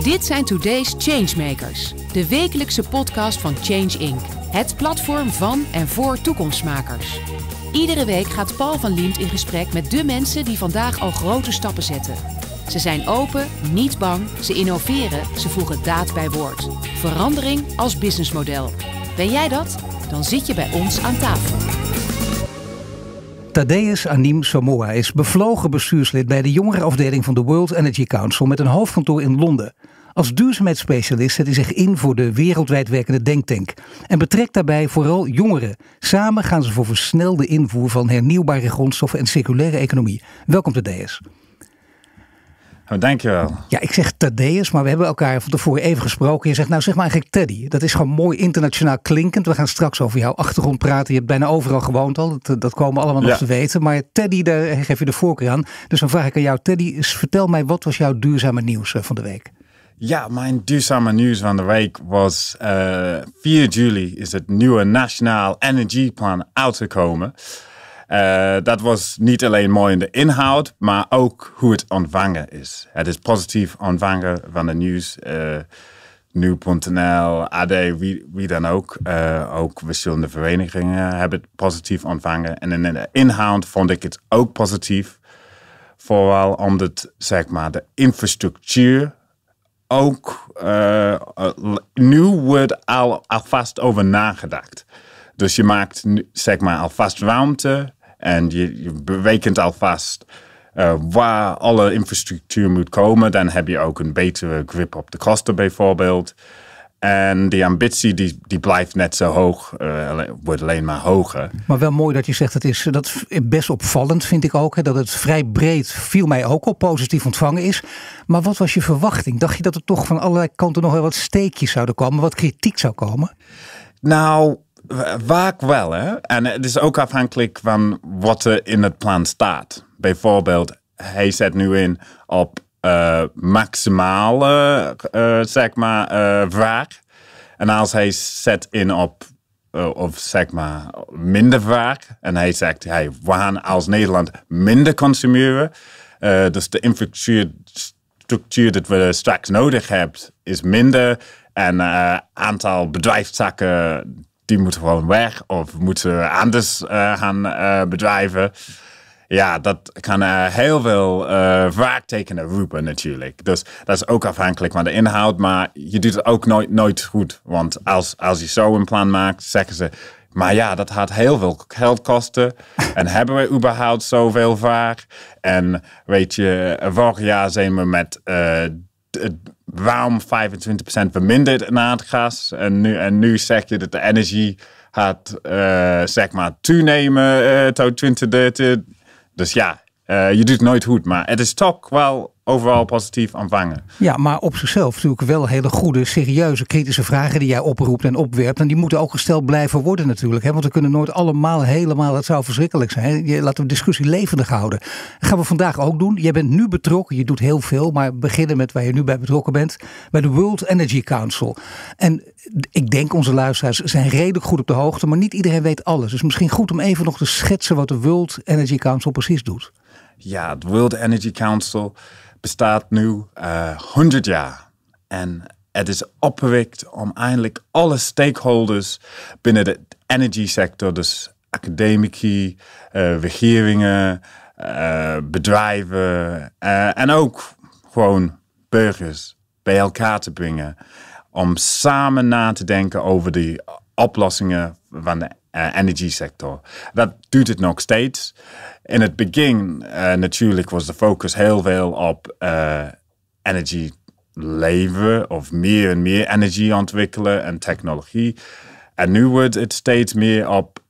Dit zijn Today's Changemakers, de wekelijkse podcast van Change Inc. Het platform van en voor toekomstmakers. Iedere week gaat Paul van Liemt in gesprek met de mensen die vandaag al grote stappen zetten. Ze zijn open, niet bang, ze innoveren, ze voegen daad bij woord. Verandering als businessmodel. Ben jij dat? Dan zit je bij ons aan tafel. Thaddeus Anim-Somuah is bevlogen bestuurslid bij de jongerenafdeling van de World Energy Council met een hoofdkantoor in Londen. Als duurzaamheidsspecialist zet hij zich in voor de wereldwijd werkende denktank en betrekt daarbij vooral jongeren. Samen gaan ze voor versnelde invoer van hernieuwbare grondstoffen en circulaire economie. Welkom Thaddeus. Dankjewel. Ja, ik zeg Thaddeus, maar we hebben elkaar van tevoren even gesproken. Je zegt, nou zeg maar eigenlijk Teddy. Dat is gewoon mooi internationaal klinkend. We gaan straks over jouw achtergrond praten. Je hebt bijna overal gewoond al. Dat komen we allemaal nog te weten. Maar Teddy, daar geef je de voorkeur aan. Dus dan vraag ik aan jou, Teddy, vertel mij, wat was jouw duurzame nieuws van de week? Ja, mijn duurzame nieuws van de week was 4 juli is het nieuwe Nationaal Energieplan uitgekomen. Dat was niet alleen mooi in de inhoud, maar ook hoe het ontvangen is. Het is positief ontvangen van de nieuws. Nu.nl, AD, wie dan ook. Ook verschillende verenigingen hebben het positief ontvangen. En in de inhoud vond ik het ook positief. Vooral omdat, zeg maar, de infrastructuur ook nu wordt alvast over nagedacht. Dus je maakt, zeg maar, alvast ruimte. En je berekent alvast waar alle infrastructuur moet komen. Dan heb je ook een betere grip op de kosten bijvoorbeeld. En die ambitie die blijft net zo hoog, wordt alleen maar hoger. Maar wel mooi dat je zegt, dat is best opvallend vind ik ook. Hè, dat het vrij breed, viel mij ook op, positief ontvangen is. Maar wat was je verwachting? Dacht je dat er toch van allerlei kanten nog wel wat steekjes zouden komen, wat kritiek zou komen? Nou, vaak wel, hè. En het is ook afhankelijk van wat er in het plan staat. Bijvoorbeeld, hij zet nu in op maximale, zeg maar, vraag. En als hij zet in op, of zeg maar, minder vraag. En hij zegt, hey, we gaan als Nederland minder consumeren. Dus de infrastructuur dat we straks nodig hebben is minder. En aantal bedrijfstakken die moeten gewoon weg of moeten anders gaan bedrijven. Ja, dat kan heel veel vraagtekenen roepen natuurlijk. Dus dat is ook afhankelijk van de inhoud. Maar je doet het ook nooit goed. Want als je zo een plan maakt, zeggen ze, maar ja, dat gaat heel veel geld kosten. En hebben we überhaupt zoveel vraag? En weet je, vorig jaar zijn we met ruim 25% verminderd in aardgas. En nu zeg je dat de energie gaat, zeg maar, toenemen tot 2030. Dus ja, je doet het nooit goed. Maar het is toch wel overal positief ontvangen. Ja, maar op zichzelf natuurlijk wel hele goede, serieuze, kritische vragen die jij oproept en opwerpt. En die moeten ook gesteld blijven worden natuurlijk. Hè? Want we kunnen nooit allemaal helemaal, het zou verschrikkelijk zijn. Laten we de discussie levendig houden. Dat gaan we vandaag ook doen. Jij bent nu betrokken, je doet heel veel. Maar beginnen met waar je nu bij betrokken bent. Bij de World Energy Council. En ik denk onze luisteraars zijn redelijk goed op de hoogte. Maar niet iedereen weet alles. Dus misschien goed om even nog te schetsen wat de World Energy Council precies doet. Ja, de World Energy Council bestaat nu 100 jaar. En het is opgericht om eindelijk alle stakeholders binnen de energy sector, dus academici, regeringen, bedrijven en ook gewoon burgers bij elkaar te brengen. Om samen na te denken over de oplossingen van de energy sector. Dat doet het nog steeds. In het begin natuurlijk was de focus heel veel op energie leveren of meer en meer energie ontwikkelen en technologie. En nu wordt het steeds meer op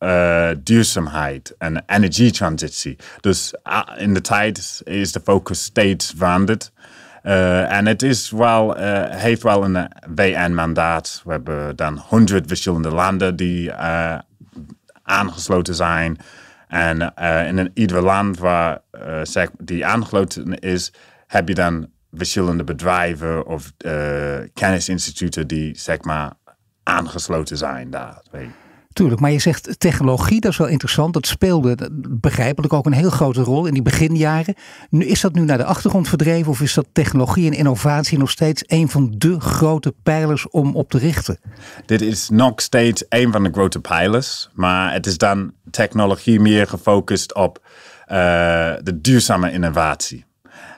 duurzaamheid en energietransitie. Dus in de tijd is de focus steeds veranderd. En het is wel, heeft wel een VN-mandaat. We hebben dan 100 verschillende landen die aangesloten zijn. En in ieder land waar die aangesloten is, heb je dan verschillende bedrijven of kennisinstituten die, zeg maar, aangesloten zijn daar. Tuurlijk, maar je zegt technologie, dat is wel interessant. Dat speelde begrijpelijk ook een heel grote rol in die beginjaren. Is dat nu naar de achtergrond verdreven of is dat technologie en innovatie nog steeds een van de grote pijlers om op te richten? Dit is nog steeds een van de grote pijlers, maar het is dan technologie meer gefocust op de duurzame innovatie.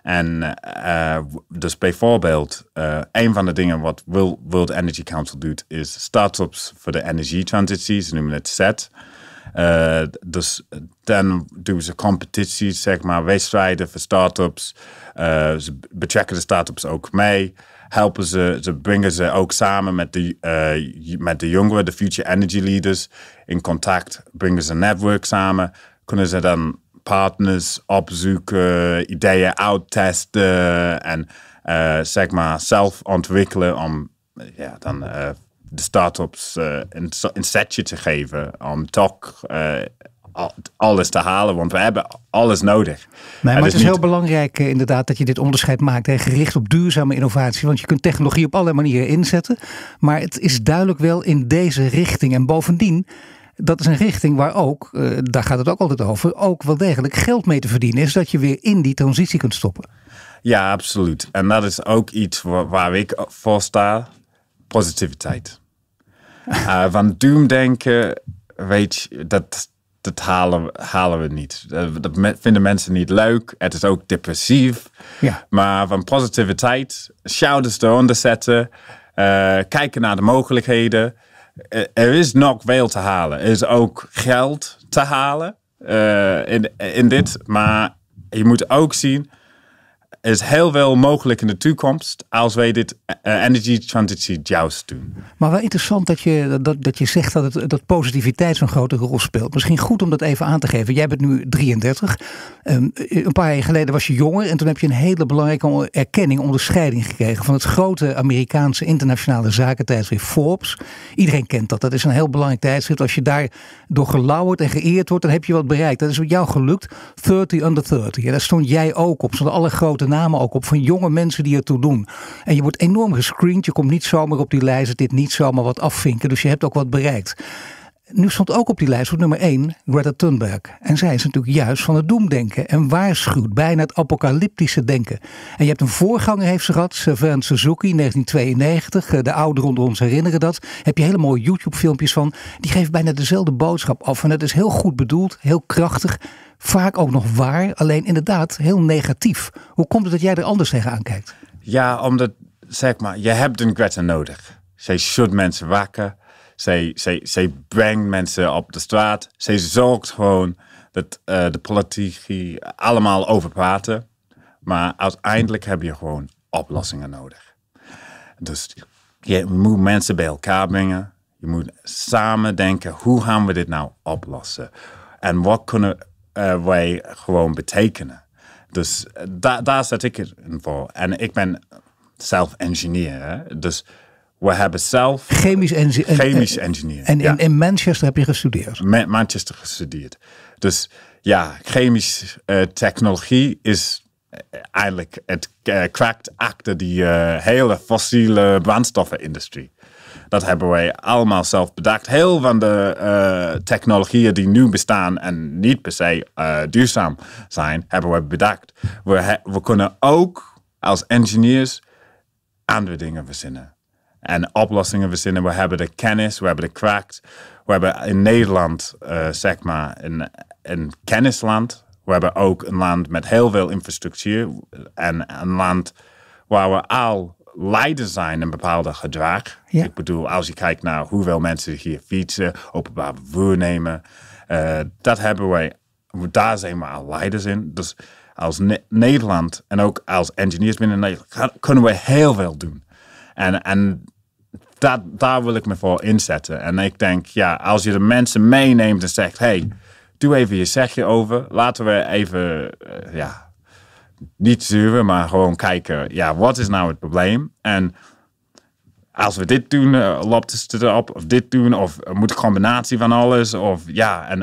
En dus bijvoorbeeld, een van de dingen wat World Energy Council doet, is start-ups voor de energietransitie. Ze noemen het SET. Dus dan doen ze competities, zeg maar, wedstrijden voor start-ups. Ze betrekken de start-ups ook mee. Helpen ze brengen ze ook samen met de jongeren, de future energy leaders, in contact. Brengen ze een netwerk samen. Kunnen ze dan partners opzoeken, ideeën uittesten en zeg maar zelf ontwikkelen om dan de start-ups een setje te geven om toch alles te halen, want we hebben alles nodig. Nee, maar het is heel belangrijk inderdaad dat je dit onderscheid maakt, gericht op duurzame innovatie, want je kunt technologie op allerlei manieren inzetten, maar het is duidelijk wel in deze richting en bovendien, dat is een richting waar ook, daar gaat het ook altijd over, ook wel degelijk geld mee te verdienen is, dat je weer in die transitie kunt stoppen. Ja, absoluut. En dat is ook iets waar ik voor sta. Positiviteit. Van doemdenken, weet je, dat halen we niet. Dat vinden mensen niet leuk. Het is ook depressief. Ja. Maar van positiviteit, schouders eronder zetten, kijken naar de mogelijkheden. Er is nog veel te halen. Er is ook geld te halen in dit. Maar je moet ook zien, er is heel veel mogelijk in de toekomst als wij dit energietransitie juist doen. Maar wel interessant dat je zegt dat positiviteit zo'n grote rol speelt. Misschien goed om dat even aan te geven. Jij bent nu 33. Een paar jaar geleden was je jonger en toen heb je een hele belangrijke erkenning, onderscheiding gekregen van het grote Amerikaanse internationale zakentijdschrift Forbes. Iedereen kent dat. Dat is een heel belangrijk tijdschrift. Als je daar door gelauwerd en geëerd wordt, dan heb je wat bereikt. Dat is met jou gelukt. 30 under 30. Ja, daar stond jij ook op. Stonden alle grote namen ook op van jonge mensen die ertoe doen. En je wordt enorm gescreend. Je komt niet zomaar op die lijst. Dit niet zomaar wat afvinken. Dus je hebt ook wat bereikt. Nu stond ook op die lijst op nummer 1 Greta Thunberg. En zij is natuurlijk juist van het doemdenken. En waarschuwt bijna het apocalyptische denken. En je hebt een voorganger, heeft ze gehad. Savannah Suzuki, 1992. De ouderen onder ons herinneren dat. Heb je hele mooie YouTube filmpjes van. Die geeft bijna dezelfde boodschap af. En dat is heel goed bedoeld. Heel krachtig. Vaak ook nog waar. Alleen inderdaad heel negatief. Hoe komt het dat jij er anders tegenaan kijkt? Ja, omdat, zeg maar, je hebt een Greta nodig. Zij schudt mensen wakker. Zij brengt mensen op de straat. Zij zorgt gewoon dat de politici allemaal over praten. Maar uiteindelijk heb je gewoon oplossingen nodig. Dus je moet mensen bij elkaar brengen. Je moet samen denken, hoe gaan we dit nou oplossen? En wat kunnen wij gewoon betekenen? Dus daar zet ik het voor. En ik ben zelf ingenieur. Hè? Dus we hebben zelf chemisch engineer. En in Manchester heb je gestudeerd? Manchester gestudeerd. Dus ja, chemische technologie is eigenlijk het kracht achter die hele fossiele brandstoffenindustrie. Dat hebben wij allemaal zelf bedacht. Heel van de technologieën die nu bestaan en niet per se duurzaam zijn, hebben we bedacht. We kunnen ook als ingenieurs andere dingen verzinnen. En oplossingen verzinnen. We hebben de kennis, we hebben de kracht. We hebben in Nederland, zeg maar, een kennisland. We hebben ook een land met heel veel infrastructuur. En een land waar we al leiders zijn in een bepaalde gedrag. Ja. Ik bedoel, als je kijkt naar hoeveel mensen hier fietsen, openbaar vervoer nemen. Dat hebben wij, daar zijn we al leiders in. Dus als Nederland en ook als engineers binnen Nederland kunnen we heel veel doen. En daar wil ik me voor inzetten. En ik denk, ja, als je de mensen meeneemt en zegt, hey, doe even je zegje over. Laten we even, niet zuren, maar gewoon kijken, ja, wat is nou het probleem? En als we dit doen, loopt het erop, of dit doen, of moet een combinatie van alles, of ja,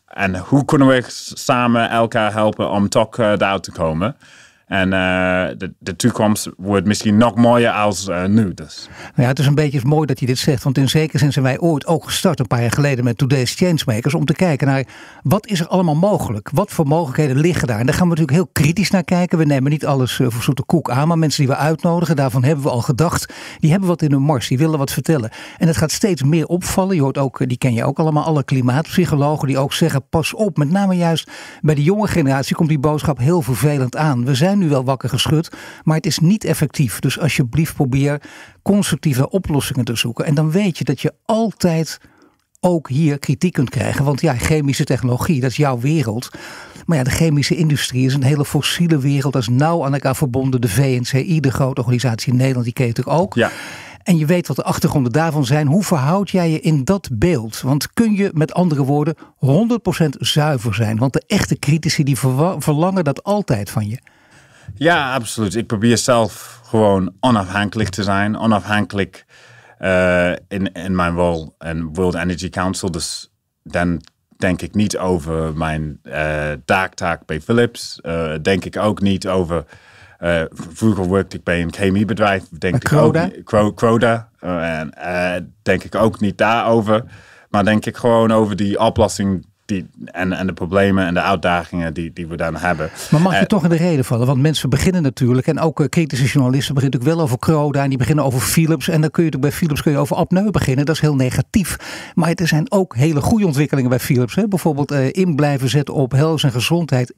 en hoe kunnen we samen elkaar helpen om toch daaruit te komen? En de toekomst wordt misschien nog mooier als nu. Dus. Nou ja, het is een beetje mooi dat je dit zegt. Want in zekere zin zijn wij ooit ook gestart een paar jaar geleden met Today's Changemakers. Om te kijken naar wat is er allemaal mogelijk? Wat voor mogelijkheden liggen daar? En daar gaan we natuurlijk heel kritisch naar kijken. We nemen niet alles voor zoete koek aan. Maar mensen die we uitnodigen, daarvan hebben we al gedacht. Die hebben wat in hun mars. Die willen wat vertellen. En het gaat steeds meer opvallen. Je hoort ook, die ken je ook allemaal, alle klimaatpsychologen die ook zeggen, pas op. Met name juist bij de jonge generatie komt die boodschap heel vervelend aan. We zijn nu wel wakker geschud, maar het is niet effectief. Dus alsjeblieft probeer constructieve oplossingen te zoeken. En dan weet je dat je altijd ook hier kritiek kunt krijgen. Want ja, chemische technologie, dat is jouw wereld. Maar ja, de chemische industrie is een hele fossiele wereld. Dat is nauw aan elkaar verbonden. De VNCI, de grote organisatie in Nederland, die ken je natuurlijk ook. Ja. En je weet wat de achtergronden daarvan zijn. Hoe verhoud jij je in dat beeld? Want kun je met andere woorden 100% zuiver zijn? Want de echte critici die verlangen dat altijd van je. Ja, absoluut. Ik probeer zelf gewoon onafhankelijk te zijn. Onafhankelijk in mijn rol in World Energy Council. Dus dan denk ik niet over mijn taak bij Philips. Denk ik ook niet over... vroeger werkte ik bij een chemiebedrijf. Croda. Denk ik ook niet daarover. Maar denk ik gewoon over die oplossing... En de problemen en de uitdagingen die we dan hebben. Maar mag je toch in de reden vallen? Want mensen beginnen natuurlijk, en ook kritische journalisten beginnen natuurlijk wel over Croda en die beginnen over Philips. En dan kun je bij Philips over apneu beginnen. Dat is heel negatief. Maar er zijn ook hele goede ontwikkelingen bij Philips. Hè? Bijvoorbeeld in blijven zetten op health en gezondheid.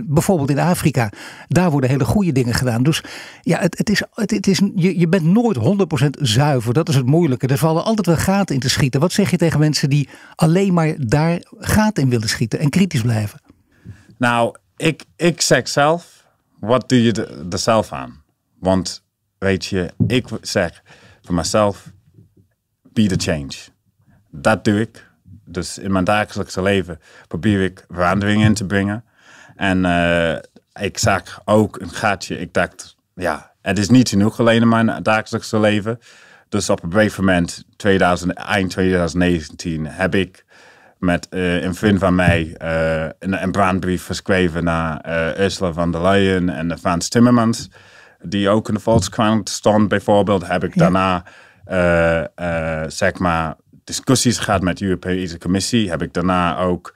Bijvoorbeeld in Afrika. Daar worden hele goede dingen gedaan. Dus ja, je bent nooit 100% zuiver. Dat is het moeilijke. Er vallen altijd wel gaten in te schieten. Wat zeg je tegen mensen die alleen maar daar gaten in willen schieten en kritisch blijven? Nou, ik zeg zelf, wat doe je er zelf aan? Want weet je, ik zeg voor mezelf, be the change. Dat doe ik. Dus in mijn dagelijkse leven probeer ik verandering in te brengen. En ik zag ook een gaatje. Ik dacht, ja, het is niet genoeg alleen in mijn dagelijkse leven. Dus op een gegeven moment, eind 2019, heb ik met een vriend van mij een brandbrief geschreven naar Ursula von der Leyen en Frans Timmermans, die ook in de Volkskrant stond bijvoorbeeld. Heb ik daarna zeg maar discussies gehad met de Europese Commissie. Heb ik daarna ook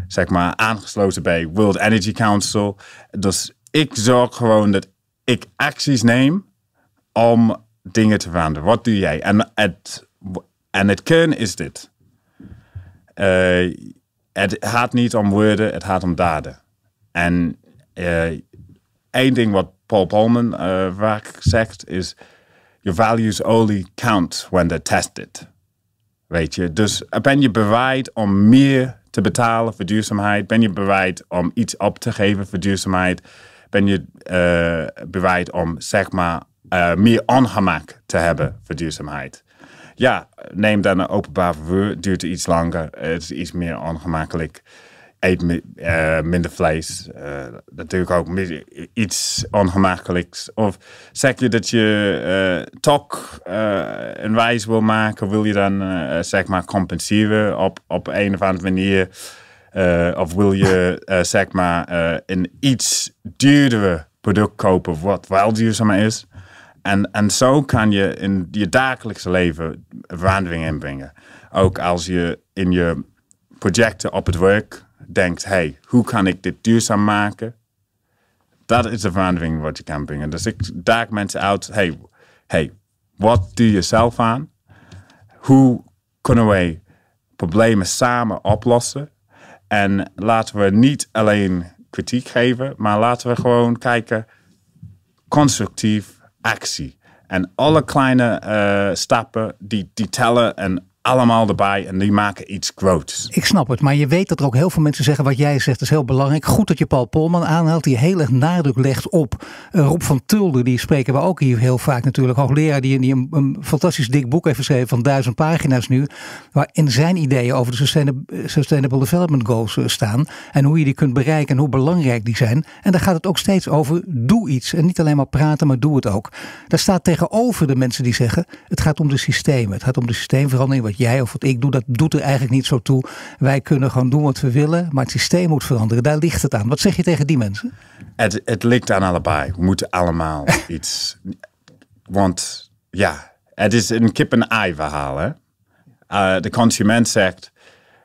zeg maar aangesloten bij World Energy Council. Dus ik zorg gewoon dat ik acties neem om dingen te veranderen. Wat doe jij? En het kern is dit. Het gaat niet om woorden, het gaat om daden. En één ding wat Paul Polman vaak zegt is: your values only count when they're tested. Weet je, dus ben je bereid om meer te betalen voor duurzaamheid? Ben je bereid om iets op te geven voor duurzaamheid? Ben je bereid om zeg maar meer ongemak te hebben voor duurzaamheid? Ja, neem dan een openbaar vervoer. Duurt iets langer. Het is iets meer ongemakkelijk. Eet minder vlees. Natuurlijk ook iets ongemakkelijks. Of zeg je dat je toch een reis wil maken. Wil je dan zeg maar compenseren op een of andere manier. Of wil je zeg maar een iets duurdere product kopen wat wel duurzaam is. En zo kan je in je dagelijkse leven verandering inbrengen. Ook als je in je projecten op het werk denkt, hey, hoe kan ik dit duurzaam maken? Dat is de verandering wat je kan brengen. Dus ik daag mensen uit, hey, wat doe je zelf aan? Hoe kunnen wij problemen samen oplossen? En laten we niet alleen kritiek geven, maar laten we gewoon kijken, constructief, actie. En alle kleine stappen die tellen en allemaal erbij en die maken iets groots. Ik snap het, maar je weet dat er ook heel veel mensen zeggen wat jij zegt is heel belangrijk. Goed dat je Paul Polman aanhaalt, die heel erg nadruk legt op Rob van Tulder, die spreken we ook hier heel vaak natuurlijk. Hoogleraar die een fantastisch dik boek heeft geschreven van 1000 pagina's nu, waarin zijn ideeën over de Sustainable Development Goals staan en hoe je die kunt bereiken en hoe belangrijk die zijn. En daar gaat het ook steeds over, doe iets. En niet alleen maar praten, maar doe het ook. Daar staat tegenover de mensen die zeggen, het gaat om de systemen. Het gaat om de systeemverandering, wat wat jij of wat ik doe, dat doet er eigenlijk niet zo toe. Wij kunnen gewoon doen wat we willen, maar het systeem moet veranderen. Daar ligt het aan. Wat zeg je tegen die mensen? Het ligt aan allebei. We moeten allemaal iets. Want ja, het is een kip-en-ei verhaal. Hè? De consument zegt,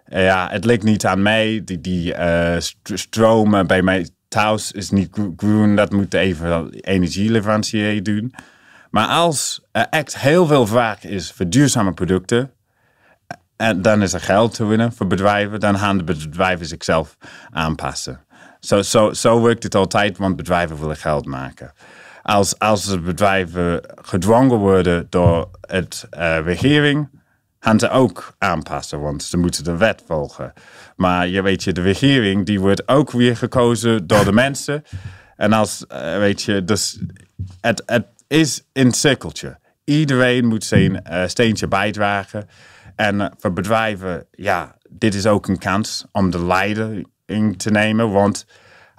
ja, het ligt niet aan mij. Die stromen bij mij thuis is niet groen. Dat moet even energieleverancier doen. Maar als er echt heel veel vraag is voor duurzame producten, en dan is er geld te winnen voor bedrijven, dan gaan de bedrijven zichzelf aanpassen. Zo werkt het altijd, want bedrijven willen geld maken. Als de bedrijven gedwongen worden door de regering, gaan ze ook aanpassen, want ze moeten de wet volgen. Maar je weet je, de regering die wordt ook weer gekozen door de mensen. En als, weet je, dus het is een cirkeltje. Iedereen moet zijn steentje bijdragen. En voor bedrijven, ja, dit is ook een kans om de leiding te nemen. Want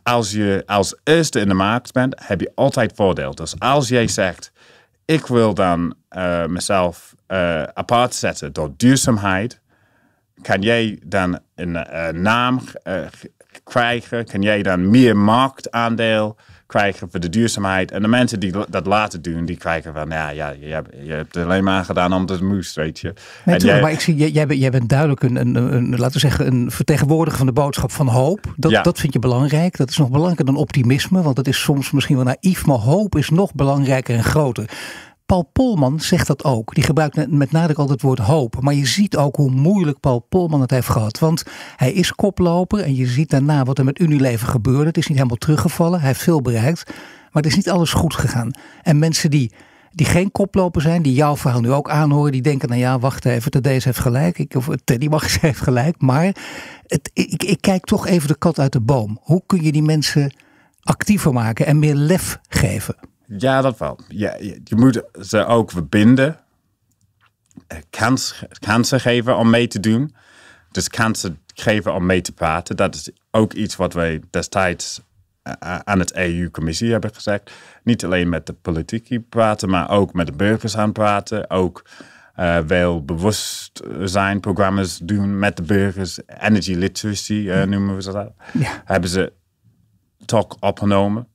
als je als eerste in de markt bent, heb je altijd voordeel. Dus als jij zegt, ik wil dan mezelf apart zetten door duurzaamheid, kan jij dan een naam krijgen, kan jij dan meer marktaandeel krijgen voor de duurzaamheid. En de mensen die dat laten doen, die krijgen van, ja, je hebt het alleen maar gedaan omdat het moest, weet je. Nee, maar ik zie, jij bent duidelijk laten we zeggen, een vertegenwoordiger van de boodschap van hoop. Dat vind je belangrijk. Dat is nog belangrijker dan optimisme, want dat is soms misschien wel naïef, maar hoop is nog belangrijker en groter. Paul Polman zegt dat ook. Die gebruikt met nadruk altijd het woord hoop. Maar je ziet ook hoe moeilijk Paul Polman het heeft gehad. Want hij is koploper en je ziet daarna wat er met Unilever gebeurde. Het is niet helemaal teruggevallen. Hij heeft veel bereikt. Maar het is niet alles goed gegaan. En mensen die geen koploper zijn, die jouw verhaal nu ook aanhoren, die denken, nou ja, wacht even, Thaddeus heeft gelijk. Teddy Magis heeft gelijk. Maar ik kijk toch even de kat uit de boom. Hoe kun je die mensen actiever maken en meer lef geven? Ja, dat wel. Ja, je moet ze ook verbinden. Kansen geven om mee te doen. Dus kansen geven om mee te praten. Dat is ook iets wat wij destijds aan het EU-commissie hebben gezegd. Niet alleen met de politici praten, maar ook met de burgers aan praten. Ook wel bewustzijnprogramma's doen met de burgers. Energy literacy noemen we ze dat. Ja. Hebben ze toch opgenomen.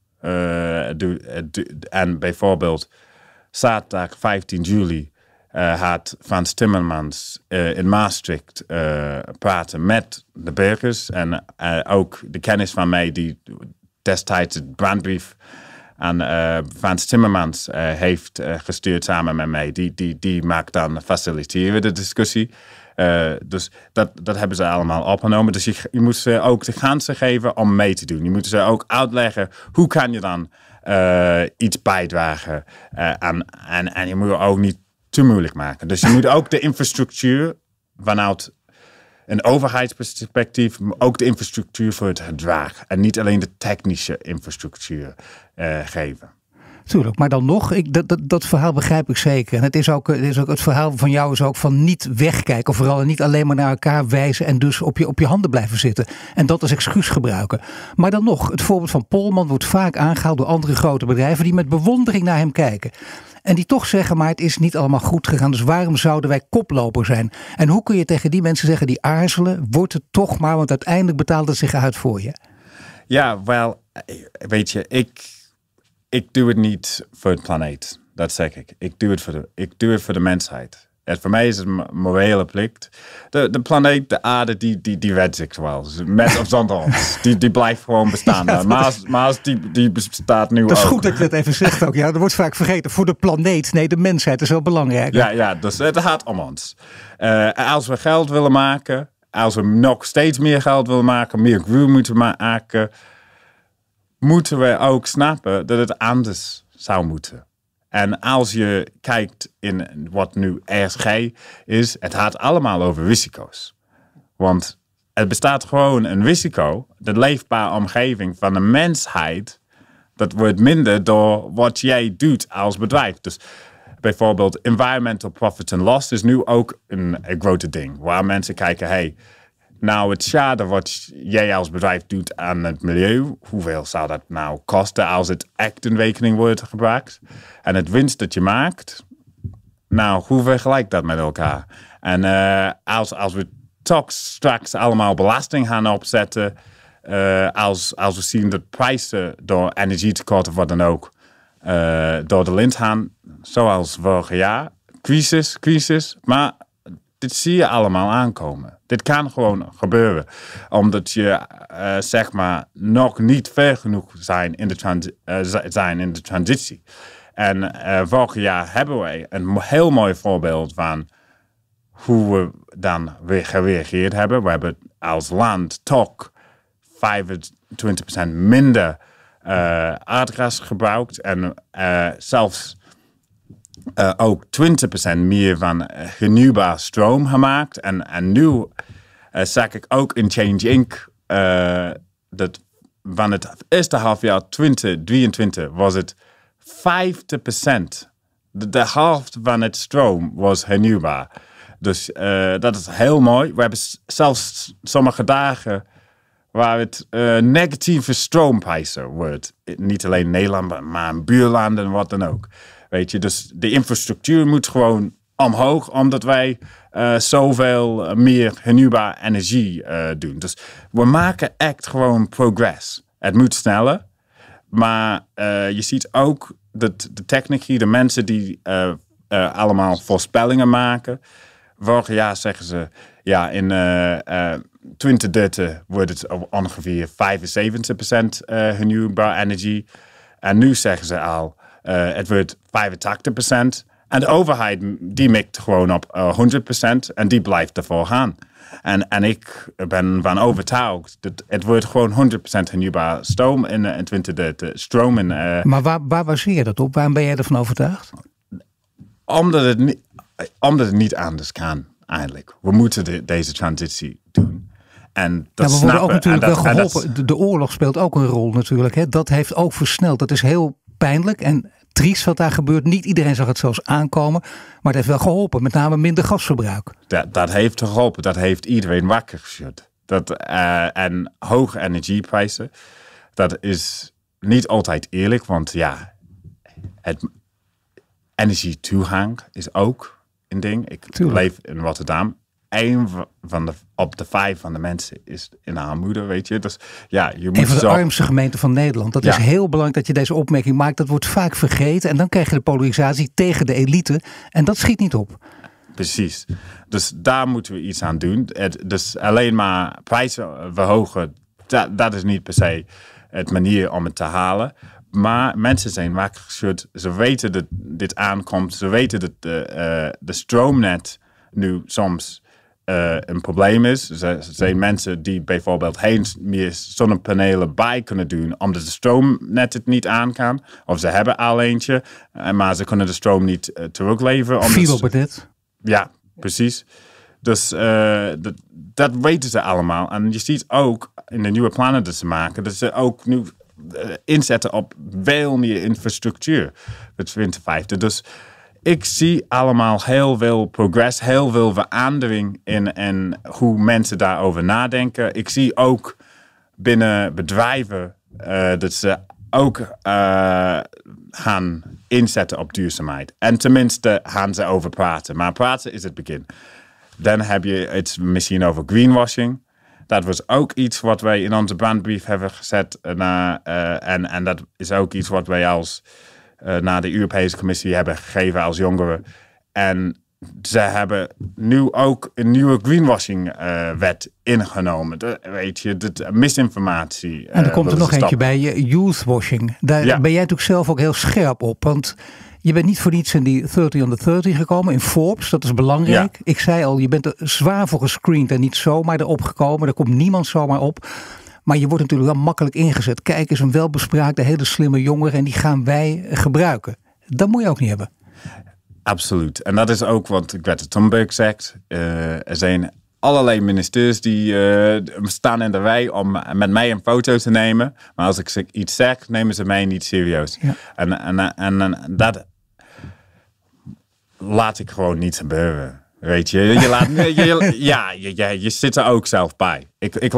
En bijvoorbeeld zaterdag 15 juli had Frans Timmermans in Maastricht praten met de burgers. En ook de kennis van mij die destijds het brandbrief aan Frans Timmermans heeft gestuurd samen met mij. Die maakt dan faciliteren de discussie. Dus dat hebben ze allemaal opgenomen. Dus je moet ze ook de kansen geven om mee te doen. Je moet ze ook uitleggen, hoe kan je dan iets bijdragen. En je moet het ook niet te moeilijk maken. Dus je moet ook de infrastructuur vanuit een overheidsperspectief, ook de infrastructuur voor het gedrag. En niet alleen de technische infrastructuur geven. Tuurlijk, maar dan nog, dat verhaal begrijp ik zeker. En het is ook het verhaal van jou is ook van niet wegkijken. Vooral niet alleen maar naar elkaar wijzen en dus op je handen blijven zitten. En dat als excuus gebruiken. Maar dan nog, het voorbeeld van Polman wordt vaak aangehaald door andere grote bedrijven die met bewondering naar hem kijken. En die toch zeggen, maar het is niet allemaal goed gegaan. Dus waarom zouden wij koploper zijn? En hoe kun je tegen die mensen zeggen die aarzelen, wordt het toch maar, want uiteindelijk betaalt het zich uit voor je? Ja, wel, weet je, ik doe het niet voor het planeet. Dat zeg ik. Ik doe het voor de mensheid. En voor mij is het een morele plicht. De planeet, de aarde, die redt zich wel. Met of zonder ons. Die blijft gewoon bestaan. Ja, maar die bestaat nu ook. Dat is goed dat je dat even zegt ook. Ja, dat wordt vaak vergeten. Voor de planeet, nee, de mensheid is wel belangrijk. Ja, dus het gaat om ons. Als we geld willen maken, als we nog steeds meer geld willen maken, meer groei moeten maken, moeten we ook snappen dat het anders zou moeten. En als je kijkt in wat nu ESG is, het gaat allemaal over risico's. Want er bestaat gewoon een risico, de leefbare omgeving van de mensheid, dat wordt minder door wat jij doet als bedrijf. Dus bijvoorbeeld environmental profit and loss is nu ook een grote ding. Waar mensen kijken, nou, het schade wat jij als bedrijf doet aan het milieu, hoeveel zou dat nou kosten als het echt in rekening wordt gebracht? En het winst dat je maakt, nou, hoe vergelijkt dat met elkaar? En als we toch straks allemaal belasting gaan opzetten, als we zien dat prijzen door energietekort of wat dan ook door de lint gaan, zoals vorig jaar, crisis, maar dit zie je allemaal aankomen. Dit kan gewoon gebeuren, omdat je zeg maar nog niet ver genoeg zijn in de transitie. En vorig jaar hebben wij een heel mooi voorbeeld van hoe we dan weer gereageerd hebben. We hebben als land toch 25% minder aardgas gebruikt en zelfs ook 20% meer van hernieuwbare stroom gemaakt. En nu zag ik ook in Change Inc. Dat van het eerste halfjaar 2023 was het 50%. De helft van het stroom was hernieuwbaar. Dus dat is heel mooi. We hebben zelfs sommige dagen waar het negatieve stroomprijzen wordt. Niet alleen in Nederland, maar in buurlanden en wat dan ook. Weet je, dus de infrastructuur moet gewoon omhoog, omdat wij zoveel meer hernieuwbare energie doen. Dus we maken echt gewoon progress. Het moet sneller, maar je ziet ook dat de technici, de mensen die allemaal voorspellingen maken. Vorig jaar zeggen ze, ja, in 2030 wordt het ongeveer 75% hernieuwbare energie. En nu zeggen ze al, het wordt 85%. En de overheid die mikt gewoon op 100% en die blijft ervoor gaan. En ik ben van overtuigd dat het wordt gewoon 100% hernieuwbare stroom in 2030. Stroom in, maar waar baseer je dat op? Waarom ben jij ervan overtuigd? Omdat het niet anders kan, eigenlijk. We moeten deze transitie doen. En dat we worden ook natuurlijk wel geholpen. De oorlog speelt ook een rol natuurlijk. Hè? Dat heeft ook versneld. Dat is heel pijnlijk en triest wat daar gebeurt. Niet iedereen zag het zelfs aankomen. Maar het heeft wel geholpen. Met name minder gasverbruik. Dat heeft geholpen. Dat heeft iedereen wakker geschud. En hoge energieprijzen. Dat is niet altijd eerlijk. Want ja, het energietoegang is ook een ding. Ik leef in Rotterdam. 1 op de 5 van de mensen is in armoede, weet je. Dus ja, je moet een van de armste gemeenten van Nederland. Dat is heel belangrijk dat je deze opmerking maakt. Dat wordt vaak vergeten. En dan krijg je de polarisatie tegen de elite. En dat schiet niet op. Precies. Dus daar moeten we iets aan doen. Dus alleen maar prijzen verhogen, dat is niet per se het manier om het te halen. Maar mensen zijn wakker geschud. Ze weten dat dit aankomt. Ze weten dat de stroomnet nu soms een probleem is. Er zijn mensen die bijvoorbeeld meer zonnepanelen bij kunnen doen, omdat de stroomnet het niet aan kan. Of ze hebben al eentje, maar ze kunnen de stroom niet terugleveren. Fiberbenet. Ja, precies. Dus dat weten ze allemaal. En je ziet ook in de nieuwe plannen die ze maken, dat ze ook nu inzetten op veel meer infrastructuur voor 2050. Dus ik zie allemaal heel veel progress, heel veel verandering in hoe mensen daarover nadenken. Ik zie ook binnen bedrijven dat ze ook gaan inzetten op duurzaamheid. En tenminste gaan ze over praten. Maar praten is het begin. Dan heb je het misschien over greenwashing. Dat was ook iets wat wij in onze brandbrief hebben gezet. En dat is ook iets wat wij als naar de Europese Commissie hebben gegeven als jongeren. En ze hebben nu ook een nieuwe greenwashing-wet ingenomen. Weet je, misinformatie. En er komt er nog eentje bij, youthwashing. Daar ben jij natuurlijk zelf ook heel scherp op. Want je bent niet voor niets in die 30 under 30 gekomen in Forbes. Dat is belangrijk. Ja. Ik zei al, je bent er zwaar voor gescreend en niet zomaar erop gekomen. Daar komt niemand zomaar op. Maar je wordt natuurlijk wel makkelijk ingezet. Kijk eens, een welbespraakte, hele slimme jongeren en die gaan wij gebruiken. Dat moet je ook niet hebben. Absoluut. En dat is ook wat Greta Thunberg zegt. Er zijn allerlei ministers die staan in de rij om met mij een foto te nemen. Maar als ik iets zeg, nemen ze mij niet serieus. Ja. En dat laat ik gewoon niet gebeuren. Weet je, je zit er ook zelf bij. Ik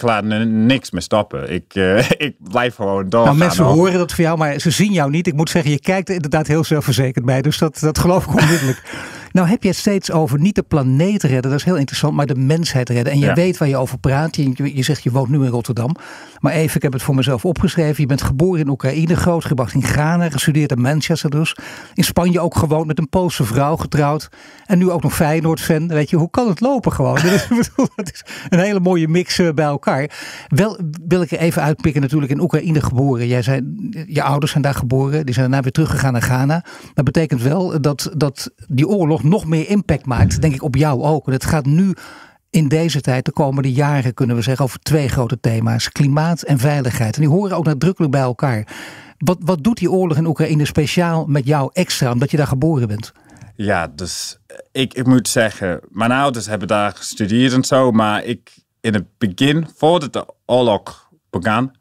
laat me niks meer stoppen. Ik blijf gewoon doorgaan. Nou, mensen horen dat van jou, maar ze zien jou niet. Ik moet zeggen, je kijkt er inderdaad heel zelfverzekerd bij. Dus dat geloof ik onmiddellijk. Nou heb je het steeds over niet de planeet redden, dat is heel interessant, maar de mensheid redden. En je weet waar je over praat. Je zegt je woont nu in Rotterdam. Maar even, ik heb het voor mezelf opgeschreven. Je bent geboren in Oekraïne, grootgebracht in Ghana, gestudeerd in Manchester dus. In Spanje ook gewoond met een Poolse vrouw, getrouwd. En nu ook nog Feyenoord-fan. Weet je, hoe kan het lopen gewoon? Dat is een hele mooie mix bij elkaar. Wel wil ik er even uitpikken, natuurlijk in Oekraïne geboren. Jij zei, je ouders zijn daar geboren. Die zijn daarna weer teruggegaan naar Ghana. Dat betekent wel dat die oorlog nog meer impact maakt, denk ik, op jou ook. En het gaat nu in deze tijd, de komende jaren, kunnen we zeggen, over 2 grote thema's. Klimaat en veiligheid. En die horen ook nadrukkelijk bij elkaar. Wat doet die oorlog in Oekraïne speciaal met jou extra, omdat je daar geboren bent? Ja, dus ik moet zeggen, mijn ouders hebben daar gestudeerd en zo, maar in het begin, voordat de oorlog begon,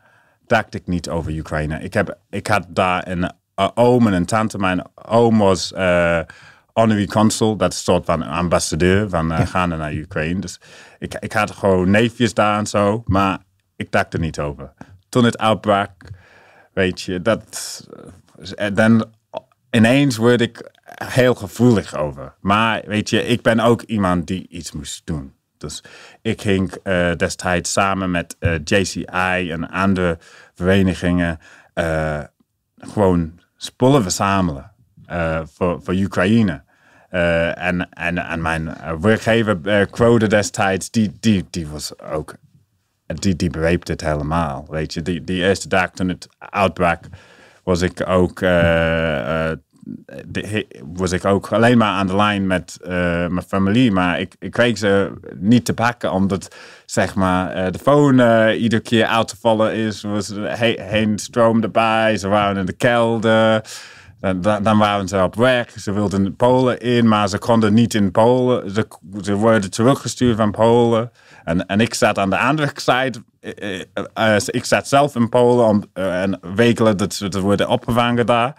dacht ik niet over Oekraïne. Ik had daar een oom en een tante. Mijn oom was honorary consul, dat is een soort van ambassadeur van Ghana naar Oekraïne. Dus ik had gewoon neefjes daar en zo, maar ik dacht er niet over. Toen het uitbrak, weet je, dan ineens word ik heel gevoelig over. Maar weet je, ik ben ook iemand die iets moest doen. Dus ik ging destijds samen met JCI en andere verenigingen gewoon spullen verzamelen voor Oekraïne. En mijn werkgever, Quote destijds, die was ook, die begreep het helemaal. Weet je, die eerste dag toen het uitbrak, was ik ook alleen maar aan de lijn met mijn familie. Maar ik kreeg ze niet te pakken, omdat zeg maar de phone iedere keer uit te vallen is. Er was geen stroom erbij, ze waren in de kelder. Dan waren ze op weg. Ze wilden Polen in, maar ze konden niet in Polen. Ze worden teruggestuurd van Polen. En ik zat aan de andere zijde. Ik zat zelf in Polen en wekelijks dat ze worden opgevangen daar.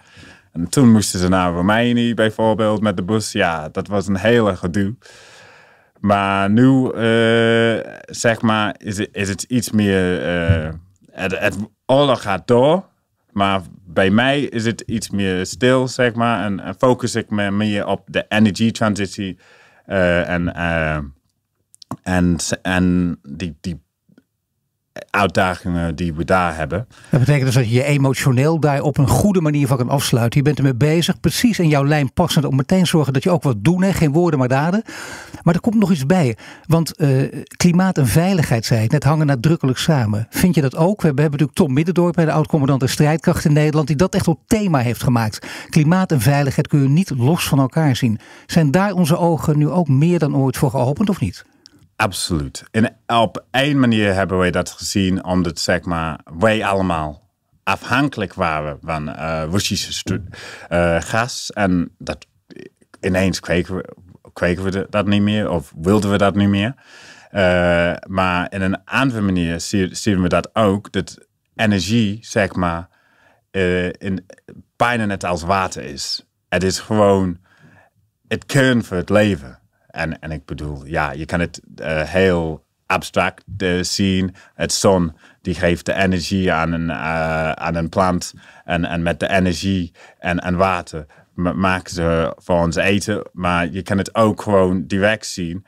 En toen moesten ze naar Roemenië bijvoorbeeld met de bus. Ja, dat was een hele gedoe. Maar nu, zeg maar, is het iets meer... Het oorlog gaat door. Maar bij mij is het iets meer stil, zeg maar. En focus ik me meer op de energietransitie. En die uitdagingen die we daar hebben. Dat betekent dus dat je je emotioneel daar op een goede manier van kan afsluiten. Je bent ermee bezig, precies in jouw lijn passend, om meteen zorgen dat je ook wat doet. Hè? Geen woorden, maar daden. Maar er komt nog iets bij. Want klimaat en veiligheid, zei ik net, hangen nadrukkelijk samen. Vind je dat ook? We hebben natuurlijk Tom Middendorp, de oud-commandant der strijdkracht in Nederland, die dat echt tot thema heeft gemaakt. Klimaat en veiligheid kun je niet los van elkaar zien. Zijn daar onze ogen nu ook meer dan ooit voor geopend of niet? Absoluut. En op één manier hebben wij dat gezien, omdat zeg maar, wij allemaal afhankelijk waren van Russische gas. En dat ineens kregen we dat niet meer of wilden we dat niet meer. Maar in een andere manier zien we dat ook, dat energie zeg maar bijna net als water is. Het is gewoon het kern voor het leven. En ik bedoel, ja, je kan het heel abstract zien. Het zon, die geeft de energie aan een plant. En met de energie en water maken ze voor ons eten. Maar je kan het ook gewoon direct zien.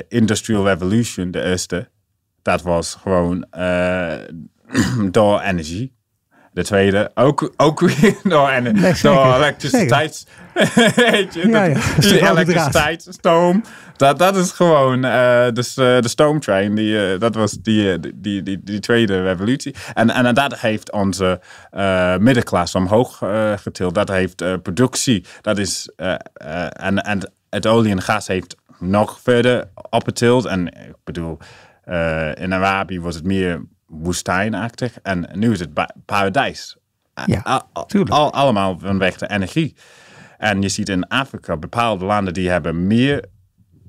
Industrial Revolution, de eerste, dat was gewoon door energie. De tweede, ook weer door elektriciteit. Weet je, die elektriciteit, stoom. Dat is gewoon de stoomtrein. Dat was die tweede revolutie. En dat heeft onze middenklasse omhoog getild. Dat heeft productie. Dat is, en het olie en gas heeft nog verder opgetild. En ik bedoel, in Arabië was het meer woestijnachtig. En nu is het paradijs. Ja, allemaal vanwege de energie. En je ziet in Afrika bepaalde landen die hebben meer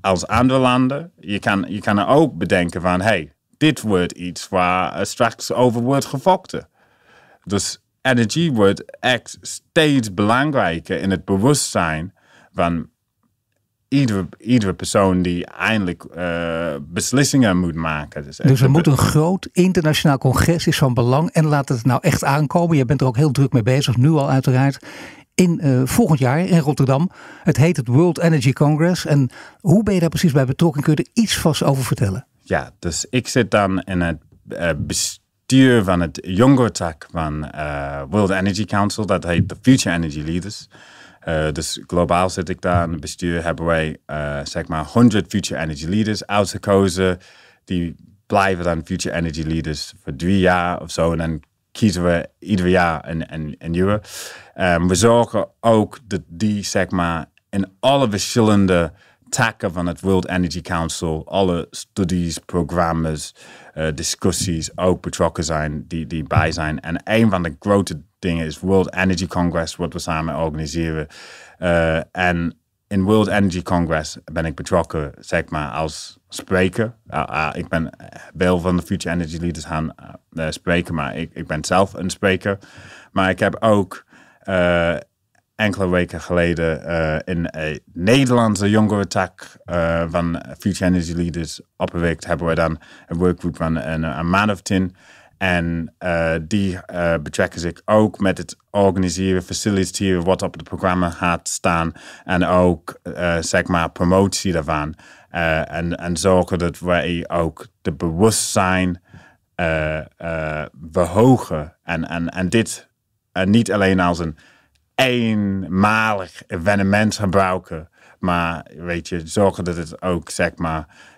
als andere landen. Je kan er ook bedenken van, hey, dit wordt iets waar straks over wordt gevochten. Dus energie wordt echt steeds belangrijker in het bewustzijn van iedere persoon die eindelijk beslissingen moet maken. Dus er moet een groot internationaal congres is van belang. En laat het nou echt aankomen. Je bent er ook heel druk mee bezig, nu al uiteraard. In volgend jaar in Rotterdam. Het heet het World Energy Congress. En hoe ben je daar precies bij betrokken? Kun je er iets vast over vertellen? Ja, dus ik zit dan in het bestuur van het jongerentak van World Energy Council. Dat heet de Future Energy Leaders. Dus globaal zit ik daar in het bestuur. Hebben wij 100 Future Energy Leaders uitgekozen. Die blijven dan Future Energy Leaders voor 3 jaar of zo. En dan kiezen we ieder jaar een nieuwe. We zorgen ook dat die in alle verschillende takken van het World Energy Council, alle studies, programma's, discussies ook betrokken zijn, die bij zijn. En een van de grote dingen is World Energy Congress, wat we samen organiseren. En in World Energy Congress ben ik betrokken, als spreker. Ik ben wel van de Future Energy Leaders gaan spreken, maar ik ben zelf een spreker. Maar ik heb ook enkele weken geleden in een Nederlandse jongerentak van Future Energy Leaders opgericht. Hebben we dan een workgroup van een maand of 10. En die betrekken zich ook met het organiseren, faciliteren wat op het programma gaat staan. En ook, promotie daarvan. En zorgen dat wij ook de bewustzijn verhogen. En dit niet alleen als een eenmalig evenement gebruiken. Maar zorgen dat het ook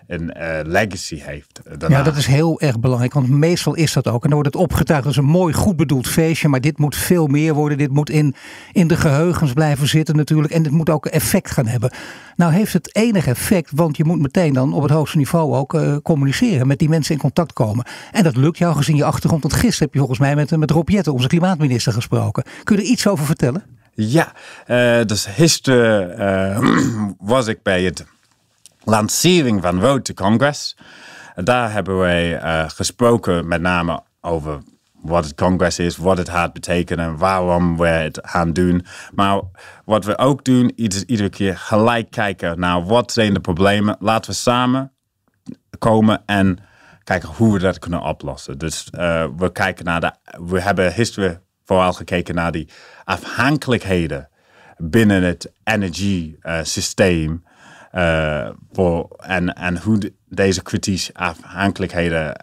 een legacy heeft. Daarna. Ja, dat is heel erg belangrijk. Want meestal is dat ook. En dan wordt het opgetuigd als een mooi, goed bedoeld feestje. Maar dit moet veel meer worden. Dit moet in de geheugens blijven zitten natuurlijk. En dit moet ook effect gaan hebben. Nou heeft het enig effect. Want je moet meteen dan op het hoogste niveau ook communiceren. Met die mensen in contact komen. En dat lukt jou gezien je achtergrond. Want gisteren heb je volgens mij met Rob Jetten, onze klimaatminister, gesproken. Kun je er iets over vertellen? Ja, dus gisteren was ik bij het lancering van World Congress. Daar hebben wij gesproken met name over wat het congres is, wat het gaat betekenen, waarom we het gaan doen. Maar wat we ook doen, iedere keer gelijk kijken naar wat zijn de problemen. Laten we samen komen en kijken hoe we dat kunnen oplossen. Dus we hebben gisteren vooral gekeken naar die afhankelijkheden binnen het energiesysteem. En hoe deze kritische afhankelijkheden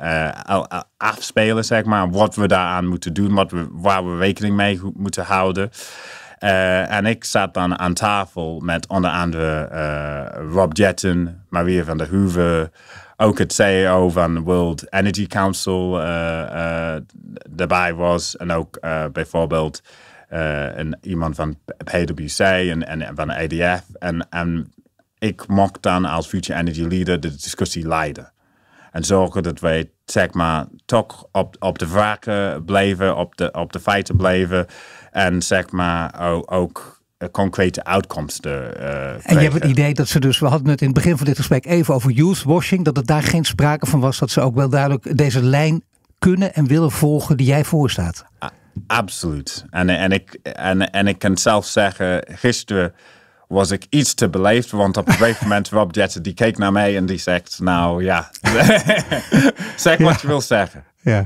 afspelen, wat we daaraan moeten doen, waar we rekening mee moeten houden. En ik zat dan aan tafel met onder andere Rob Jetten, Maria van der Hoeven, ook het CEO van de World Energy Council daarbij was. En ook bijvoorbeeld iemand van PwC en van de EDF. En ik mocht dan als Future Energy Leader de discussie leiden. En zorgen dat wij toch op de vragen bleven, op de feiten bleven. En ook concrete uitkomsten En je hebt het idee dat ze dus, we hadden het in het begin van dit gesprek even over youthwashing, dat het daar geen sprake van was, dat ze ook wel duidelijk deze lijn kunnen en willen volgen die jij voorstaat. Absoluut. En ik kan zelf zeggen, gisteren was ik iets te beleefd, want op een gegeven moment Rob Jetten die keek naar mij en die zegt, nou ja, zeg wat je wil zeggen. Ja.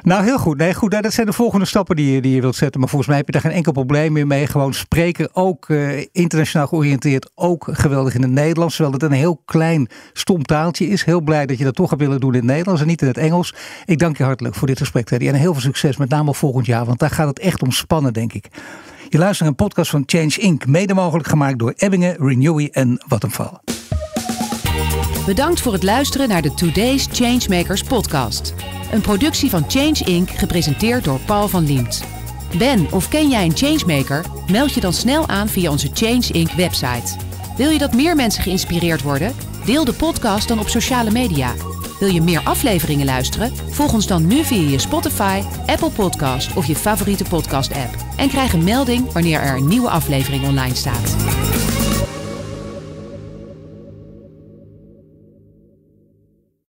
Nou, heel goed. Nee, goed. Dat zijn de volgende stappen die je wilt zetten. Maar volgens mij heb je daar geen enkel probleem meer mee. Gewoon spreken, ook internationaal georiënteerd, ook geweldig in het Nederlands. Terwijl het een heel klein, stom taaltje is. Heel blij dat je dat toch hebt willen doen in het Nederlands en niet in het Engels. Ik dank je hartelijk voor dit gesprek, Teddy. En heel veel succes, met name volgend jaar. Want daar gaat het echt om spannen, denk ik. Je luistert naar een podcast van Change Inc. Mede mogelijk gemaakt door Ebbingen, Renewy en Vattenfall. Bedankt voor het luisteren naar de Today's Changemakers podcast. Een productie van Change Inc. gepresenteerd door Paul van Liemt. Ben of ken jij een changemaker? Meld je dan snel aan via onze Change Inc. website. Wil je dat meer mensen geïnspireerd worden? Deel de podcast dan op sociale media. Wil je meer afleveringen luisteren? Volg ons dan nu via je Spotify, Apple Podcast of je favoriete podcast app. En krijg een melding wanneer er een nieuwe aflevering online staat.